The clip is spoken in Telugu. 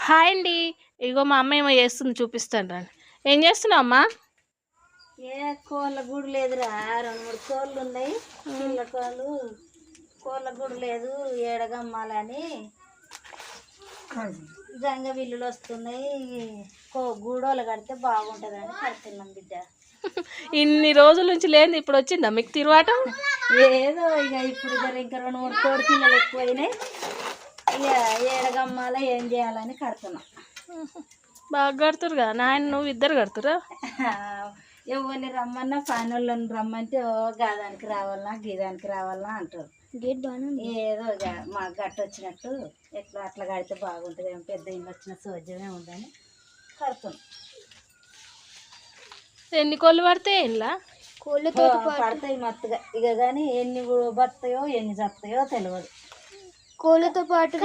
హాయ్ అండి. ఇగో మా అమ్మ ఏమో చేస్తుంది, చూపిస్తాను రండి. ఏం చేస్తున్నావు అమ్మా? ఏ కోళ్ళ గుడి లేదురా, 2-3 కోళ్ళు ఉన్నాయి. పిల్ల కోళ్ళు కోళ్ళ గుడి లేదు, ఏడగమ్మాలని జంగ బిల్లులు వస్తున్నాయి. గూడోలు కడితే బాగుంటుందని కడుతున్నాం బిడ్డ. ఇన్ని రోజుల నుంచి లేదు, ఇప్పుడు వచ్చిందా మీకు తిరువాటం? ఏదో ఇక ఇప్పుడు ఇంకా 2-3 కోడి పిల్లలు ఎక్కువైనాయి. ఇక ఏడగమ్మాల ఏం చేయాలని కడుతున్నాం. బాగా కడుతురు కదా నాయన, నువ్వు ఇద్దరు కడుతురా? ఎవరిని రమ్మన్నా పనులను రమ్మంటే గాదానికి రావాలన్నా గీదానికి రావాలన్నా అంటారు. ఏదో ఇక మాకు గట్ట వచ్చినట్టు ఎట్లా అట్లా కడితే బాగుంటుంది, ఏమో పెద్ద ఇల్లు వచ్చిన సోద్యమే ఉందని కడుతున్నాం. ఎన్ని కోళ్ళు పడతాయి ఇలా? కోళ్ళతో పడతాయి మత్తుగా ఇక, కానీ ఎన్ని బతాయో ఎన్ని చస్తాయో తెలియదు. కోళ్ళతో పాటు